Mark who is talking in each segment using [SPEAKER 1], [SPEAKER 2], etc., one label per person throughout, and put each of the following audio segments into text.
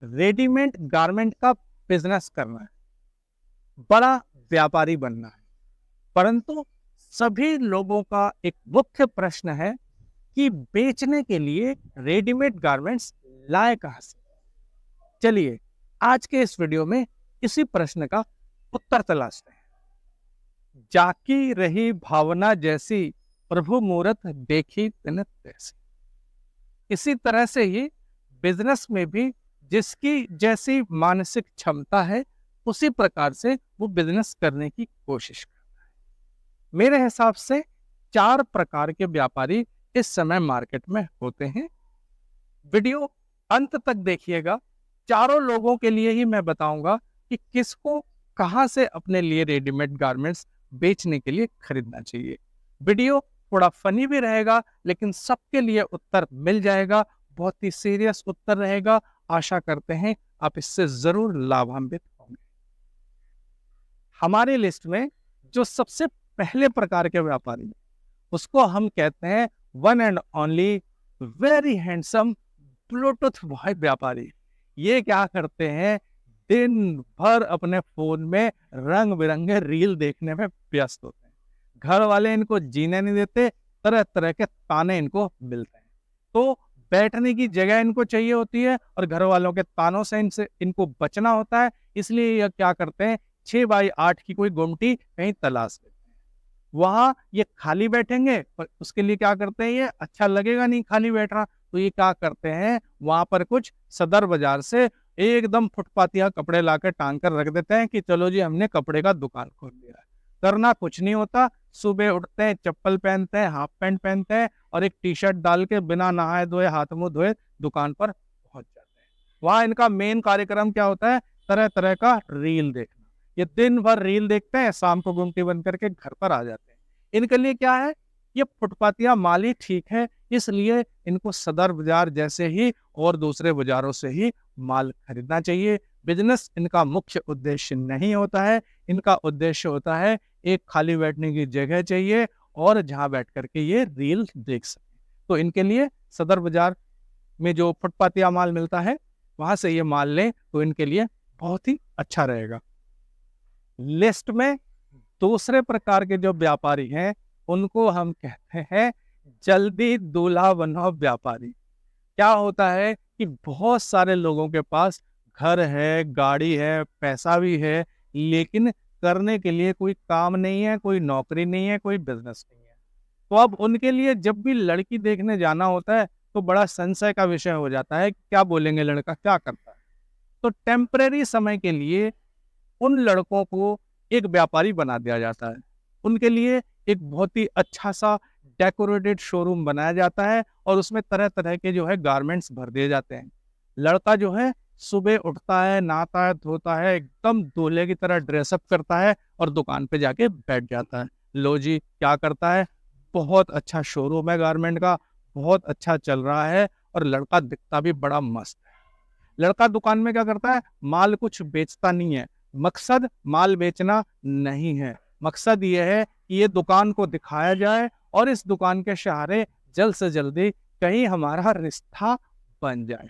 [SPEAKER 1] Readymade garment का business करना है, बड़ा व्यापारी बनना है, परंतु सभी लोगों का एक मुख्य प्रश्न है कि बेचने के लिए रेडीमेड गारमेंट्स लाए कहां से। चलिए आज के इस वीडियो में इसी प्रश्न का उत्तर तलाशते हैं। जाकी रही भावना जैसी, प्रभु मूरत देखी तिन तैसी। इसी तरह से ही बिजनेस में भी जिसकी जैसी मानसिक क्षमता है उसी प्रकार से वो बिजनेस करने की कोशिश करता है। मेरे हिसाब से 4 प्रकार के व्यापारी इस समय मार्केट में होते हैं। वीडियो अंत तक देखिएगा, चारों लोगों के लिए ही मैं बताऊंगा कि किसको कहां से अपने लिए रेडीमेड गारमेंट्स बेचने के लिए खरीदना चाहिए। वीडियो थोड़ा फनी भी रहेगा लेकिन सबके लिए उत्तर मिल जाएगा, बहुत ही सीरियस उत्तर रहेगा। आशा करते हैं आप इससे जरूर लाभान्वित होंगे। हमारी लिस्ट में जो सबसे पहले प्रकार के व्यापारी हैं उसको हम कहते हैं one and only very handsome Bluetooth boy व्यापारी। ये क्या करते हैं, दिन भर अपने फोन में रंग बिरंगे रील देखने में व्यस्त होते हैं। घर वाले इनको जीने नहीं देते, तरह तरह के ताने इनको मिलते हैं। तो बैठने की जगह इनको चाहिए होती है और घर वालों के तानों से इनको बचना होता है। इसलिए ये क्या करते हैं, 6x8 की कोई गुमटी कहीं तलाश लेते हैं। वहां ये खाली बैठेंगे पर उसके लिए क्या करते हैं, ये अच्छा लगेगा नहीं खाली बैठना, तो ये क्या करते हैं, वहां पर कुछ सदर बाजार से एकदम फुटपातिया कपड़े लाकर टांग कर रख देते हैं कि चलो जी हमने कपड़े का दुकान खोल लिया है। करना कुछ नहीं होता, सुबह उठते हैं, चप्पल पहनते हैं, हाफ पैंट पहनते हैं और एक टी शर्ट डाल के बिना नहाए धोए हाथ मुंह धोए दुकान पर पहुंच जाते हैं। वहां इनका मेन कार्यक्रम क्या होता है, तरह तरह का रील देखना। ये दिन भर रील देखते हैं, शाम को गुमटी बंद करके घर पर आ जाते हैं। इनके लिए क्या है, ये फुटपातिया माल ही ठीक है, इसलिए इनको सदर बाजार जैसे ही और दूसरे बाजारों से ही माल खरीदना चाहिए। बिजनेस इनका मुख्य उद्देश्य नहीं होता है, इनका उद्देश्य होता है एक खाली बैठने की जगह चाहिए और जहां बैठ करके ये रील देख सके। तो इनके लिए सदर बाजार में जो फुटपातिया माल मिलता है वहां से ये माल लें तो इनके लिए बहुत ही अच्छा रहेगा। लिस्ट में दूसरे प्रकार के जो व्यापारी हैं उनको हम कहते हैं जल्दी दूल्हा बनो व्यापारी। क्या होता है कि बहुत सारे लोगों के पास घर है, गाड़ी है, पैसा भी है, लेकिन करने के लिए कोई काम नहीं है, कोई नौकरी नहीं है, कोई बिजनेस नहीं है। तो अब उनके लिए जब भी लड़की देखने जाना होता है तो बड़ा संशय का विषय हो जाता है कि क्या बोलेंगे, लड़का क्या करता है। तो टेम्परेरी समय के लिए उन लड़कों को एक व्यापारी बना दिया जाता है। उनके लिए एक बहुत ही अच्छा सा डेकोरेटेड शोरूम बनाया जाता है और उसमें तरह तरह के जो है गारमेंट्स भर दिए जाते हैं। लड़का जो है सुबह उठता है, नहाता है, धोता है, एकदम दूल्हे की तरह ड्रेसअप करता है और दुकान पे जाके बैठ जाता है। लो जी क्या करता है, बहुत अच्छा शोरूम है गारमेंट का, बहुत अच्छा चल रहा है और लड़का दिखता भी बड़ा मस्त है। लड़का दुकान में क्या करता है, माल कुछ बेचता नहीं है। मकसद माल बेचना नहीं है, मकसद ये है कि ये दुकान को दिखाया जाए और इस दुकान के सहारे जल्द से जल्दी कहीं हमारा रिश्ता बन जाए।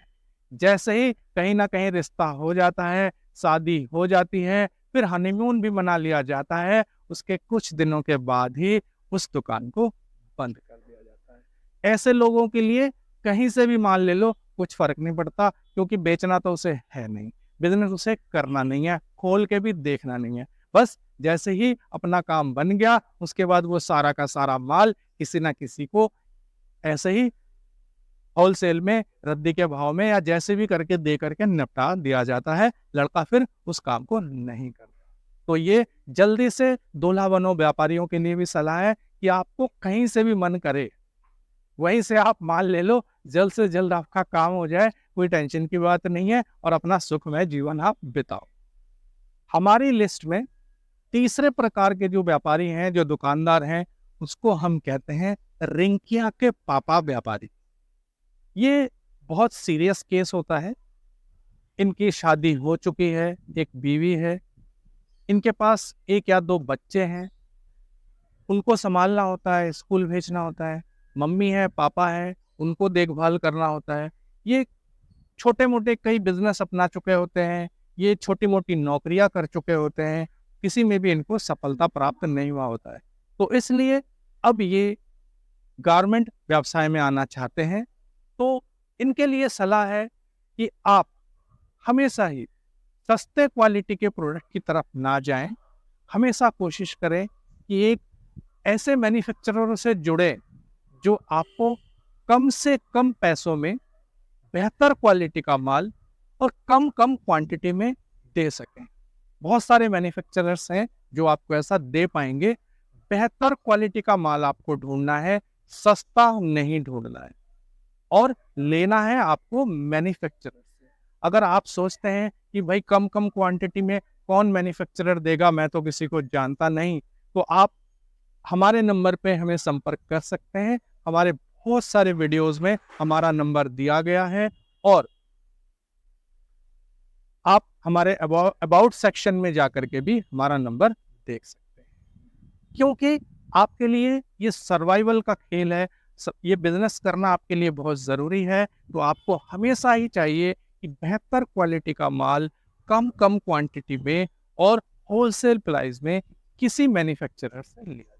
[SPEAKER 1] जैसे ही कहीं ना कहीं रिश्ता हो जाता है, शादी हो जाती है, फिर हनीमून भी मना लिया जाता है, उसके कुछ दिनों के बाद ही उस दुकान को बंद कर दिया जाता है। ऐसे लोगों के लिए कहीं से भी माल ले लो कुछ फर्क नहीं पड़ता, क्योंकि बेचना तो उसे है नहीं, बिजनेस उसे करना नहीं है, खोल के भी देखना नहीं है। बस जैसे ही अपना काम बन गया उसके बाद वो सारा का सारा माल किसी ना किसी को ऐसे ही होलसेल में, रद्दी के भाव में या जैसे भी करके दे करके निपटा दिया जाता है। लड़का फिर उस काम को नहीं करता। तो ये जल्दी से दूल्हा बनो व्यापारियों के लिए भी सलाह है कि आपको कहीं से भी मन करे वहीं से आप माल ले लो, जल्द से जल्द आपका काम हो जाए, कोई टेंशन की बात नहीं है और अपना सुखमय जीवन आप बिताओ। हमारी लिस्ट में तीसरे प्रकार के जो व्यापारी हैं, जो दुकानदार हैं, उसको हम कहते हैं रिंकिया के पापा व्यापारी। ये बहुत सीरियस केस होता है। इनकी शादी हो चुकी है, एक बीवी है, इनके पास 1 या 2 बच्चे हैं, उनको संभालना होता है, स्कूल भेजना होता है, मम्मी है, पापा है, उनको देखभाल करना होता है। ये छोटे मोटे कई बिजनेस अपना चुके होते हैं, ये छोटी मोटी नौकरियां कर चुके होते हैं, किसी में भी इनको सफलता प्राप्त नहीं हुआ होता है। तो इसलिए अब ये गारमेंट व्यवसाय में आना चाहते हैं, तो इनके लिए सलाह है कि आप हमेशा ही सस्ते क्वालिटी के प्रोडक्ट की तरफ ना जाएं। हमेशा कोशिश करें कि एक ऐसे मैन्युफैक्चरर से जुड़े जो आपको कम से कम पैसों में बेहतर क्वालिटी का माल और कम कम क्वांटिटी में दे सकें। बहुत सारे मैन्युफैक्चरर्स हैं जो आपको ऐसा दे पाएंगे। बेहतर क्वालिटी का माल आपको ढूंढना है, सस्ता नहीं ढूंढना है, और लेना है आपको मैन्युफैक्चरर से। अगर आप सोचते हैं कि भाई कम कम क्वांटिटी में कौन मैन्युफैक्चरर देगा, मैं तो किसी को जानता नहीं, तो आप हमारे नंबर पे हमें संपर्क कर सकते हैं। हमारे बहुत सारे वीडियोस में हमारा नंबर दिया गया है, और आप हमारे अबाउट सेक्शन में जाकर के भी हमारा नंबर देख सकते हैं। क्योंकि आपके लिए ये सर्वाइवल का खेल है, ये बिजनेस करना आपके लिए बहुत ज़रूरी है। तो आपको हमेशा ही चाहिए कि बेहतर क्वालिटी का माल कम कम क्वांटिटी में और होलसेल प्राइस में किसी मैन्युफैक्चरर से लिया जाए।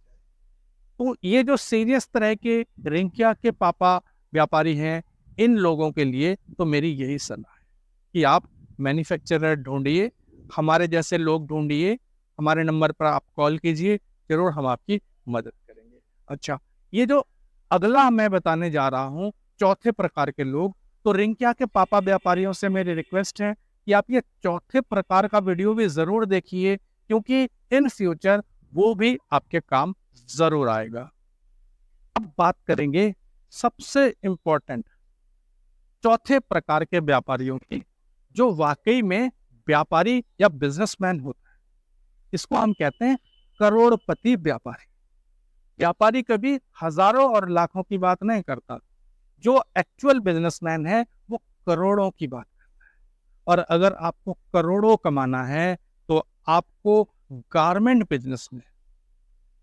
[SPEAKER 1] तो ये जो सीरियस तरह के रिंकिया के पापा व्यापारी हैं, इन लोगों के लिए तो मेरी यही सलाह है कि आप मैन्युफैक्चरर ढूंढिए, हमारे जैसे लोग ढूंढिए, हमारे नंबर पर आप कॉल कीजिए, जरूर हम आपकी मदद करेंगे। अच्छा, ये जो अगला मैं बताने जा रहा हूँ, चौथे प्रकार के लोग, तो रिंकिया के पापा व्यापारियों से मेरी रिक्वेस्ट है कि आप ये चौथे प्रकार का वीडियो भी जरूर देखिए, क्योंकि इन फ्यूचर वो भी आपके काम जरूर आएगा। अब बात करेंगे सबसे इंपॉर्टेंट चौथे प्रकार के व्यापारियों की, जो वाकई में व्यापारी या बिजनेसमैन होता है। इसको हम कहते हैं करोड़पति व्यापारी। व्यापारी कभी हजारों और लाखों की बात नहीं करता, जो एक्चुअल बिजनेसमैन है वो करोड़ों की बात करता है। और अगर आपको करोड़ों कमाना है तो आपको गारमेंट बिजनेस में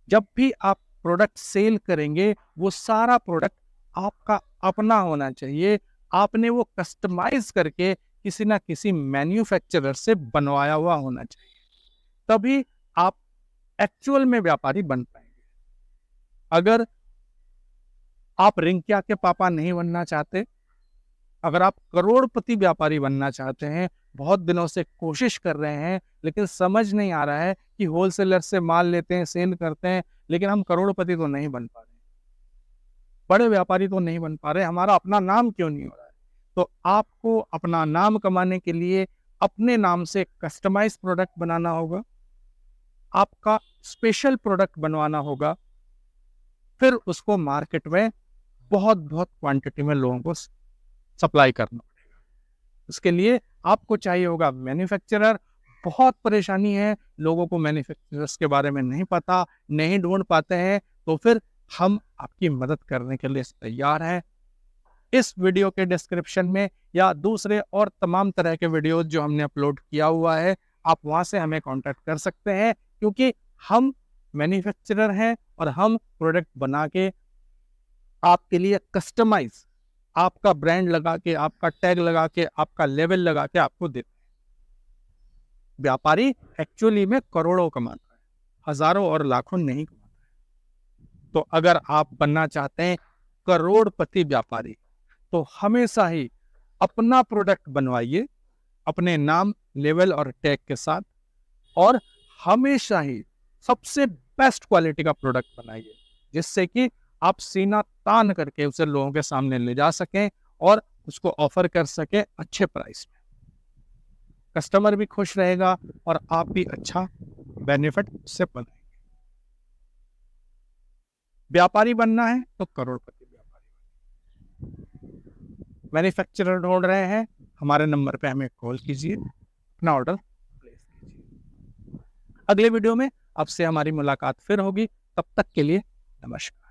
[SPEAKER 1] जब भी आप प्रोडक्ट सेल करेंगे, वो सारा प्रोडक्ट आपका अपना होना चाहिए। आपने वो कस्टमाइज करके किसी ना किसी मैन्युफैक्चरर से बनवाया हुआ होना चाहिए, तभी आप एक्चुअल में व्यापारी बन पाएंगे। अगर आप रिंकिया के पापा नहीं बनना चाहते, अगर आप करोड़पति व्यापारी बनना चाहते हैं, बहुत दिनों से कोशिश कर रहे हैं लेकिन समझ नहीं आ रहा है कि होलसेलर से माल लेते हैं, सेल करते हैं, लेकिन हम करोड़पति तो नहीं बन पा रहे, बड़े व्यापारी तो नहीं बन पा रहे, हमारा अपना नाम क्यों नहीं हो रहा है, तो आपको अपना नाम कमाने के लिए अपने नाम से कस्टमाइज प्रोडक्ट बनाना होगा, आपका स्पेशल प्रोडक्ट बनवाना होगा, फिर उसको मार्केट में बहुत बहुत क्वांटिटी में लोगों को सप्लाई करना पड़ेगा। इसके लिए आपको चाहिए होगा मैन्युफैक्चरर। बहुत परेशानी है, लोगों को मैन्युफैक्चरर्स के बारे में नहीं पता, नहीं ढूंढ पाते हैं, तो फिर हम आपकी मदद करने के लिए तैयार हैं। इस वीडियो के डिस्क्रिप्शन में या दूसरे और तमाम तरह के वीडियोस जो हमने अपलोड किया हुआ है, आप वहां से हमें कांटेक्ट कर सकते हैं, क्योंकि हम मैन्युफैक्चरर हैं और हम प्रोडक्ट बना के आपके लिए कस्टमाइज, आपका ब्रांड लगा के, आपका टैग लगा के, आपका लेवल लगा के आपको देते हैं। व्यापारी एक्चुअली में करोड़ों कमाता है, हजारों और लाखों नहीं कमाता है। तो अगर आप बनना चाहते हैं करोड़पति व्यापारी, तो हमेशा ही अपना प्रोडक्ट बनवाइए अपने नाम, लेवल और टैग के साथ, और हमेशा ही सबसे बेस्ट क्वालिटी का प्रोडक्ट बनाइए, जिससे कि आप सीना तान करके उसे लोगों के सामने ले जा सकें और उसको ऑफर कर सकें अच्छे प्राइस में। कस्टमर भी खुश रहेगा और आप भी अच्छा बेनिफिट से पाएंगे। व्यापारी बनना है तो करोड़पति व्यापारी। मैन्युफैक्चरर ढूंढ रहे हैं, हमारे नंबर पे हमें कॉल कीजिए, अपना ऑर्डर प्लेस कीजिए। अगले वीडियो में आपसे हमारी मुलाकात फिर होगी, तब तक के लिए नमस्कार।